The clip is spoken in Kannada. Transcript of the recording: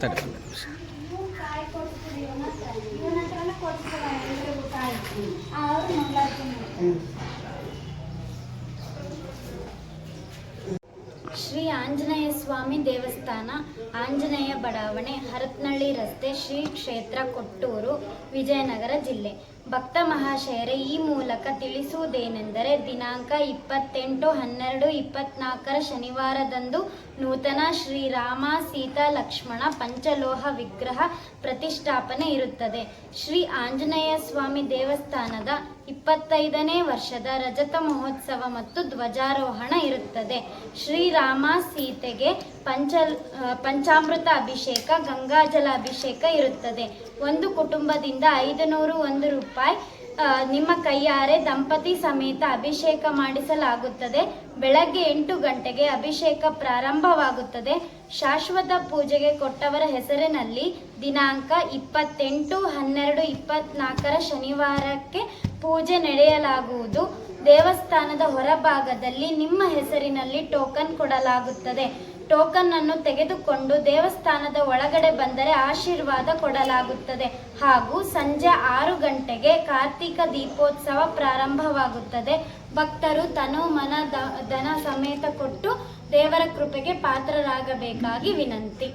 ತಡಿ ಒಂದು ನಿಮಿಷ. ಶ್ರೀ ಆಂಜನೇಯ ಸ್ವಾಮಿ ದೇವಸ್ಥಾನ, ಆಂಜನೇಯ ಬಡಾವಣೆ, ಹರತ್ನಳ್ಳಿ ರಸ್ತೆ, ಶ್ರೀ ಕ್ಷೇತ್ರ, ಕೊಟ್ಟೂರು, ವಿಜಯನಗರ ಜಿಲ್ಲೆ. ಭಕ್ತ ಮಹಾಶಯರೇ, ಈ ಮೂಲಕ ತಿಳಿಸುವುದೇನೆಂದರೆ, ದಿನಾಂಕ 28/12/24 ಶನಿವಾರದಂದು ನೂತನ ಶ್ರೀರಾಮ ಸೀತಾ ಲಕ್ಷ್ಮಣ ಪಂಚಲೋಹ ವಿಗ್ರಹ ಪ್ರತಿಷ್ಠಾಪನೆ ಇರುತ್ತದೆ. ಶ್ರೀ ಆಂಜನೇಯ ಸ್ವಾಮಿ ದೇವಸ್ಥಾನದ 25ನೇ ವರ್ಷದ ರಜತ ಮಹೋತ್ಸವ ಮತ್ತು ಧ್ವಜಾರೋಹಣ ಇರುತ್ತದೆ. ಶ್ರೀರಾಮ ಸೀತೆಗೆ ಪಂಚಾಮೃತ ಅಭಿಷೇಕ, ಗಂಗಾಜಲ ಅಭಿಷೇಕ ಇರುತ್ತದೆ. ಒಂದು ಕುಟುಂಬದಿಂದ 501 ರೂಪಾಯಿ ನಿಮ್ಮ ಕೈಯಾರೆ ದಂಪತಿ ಸಮೇತ ಅಭಿಷೇಕ ಮಾಡಿಸಲಾಗುತ್ತದೆ. ಬೆಳಗ್ಗೆ 8 ಗಂಟೆಗೆ ಅಭಿಷೇಕ ಪ್ರಾರಂಭವಾಗುತ್ತದೆ. ಶಾಶ್ವತ ಪೂಜೆಗೆ ಕೊಟ್ಟವರ ಹೆಸರಿನಲ್ಲಿ ದಿನಾಂಕ 28/12/24 ಶನಿವಾರಕ್ಕೆ ಪೂಜೆ ನಡೆಯಲಾಗುವುದು. ದೇವಸ್ಥಾನದ ಹೊರಭಾಗದಲ್ಲಿ ನಿಮ್ಮ ಹೆಸರಿನಲ್ಲಿ ಟೋಕನ್ ಕೊಡಲಾಗುತ್ತದೆ. ಟೋಕನ್ ಅನ್ನು ತೆಗೆದುಕೊಂಡು ದೇವಸ್ಥಾನದ ಒಳಗಡೆ ಬಂದರೆ ಆಶೀರ್ವಾದ ಕೊಡಲಾಗುತ್ತದೆ. ಹಾಗೂ ಸಂಜೆ 6 ಗಂಟೆಗೆ ಕಾರ್ತಿಕ ದೀಪೋತ್ಸವ ಪ್ರಾರಂಭವಾಗುತ್ತದೆ. ಭಕ್ತರು ತನು ಮನ ಧನ ಸಮೇತ ಕೊಟ್ಟು ದೇವರ ಕೃಪೆಗೆ ಪಾತ್ರರಾಗಬೇಕಾಗಿ ವಿನಂತಿ.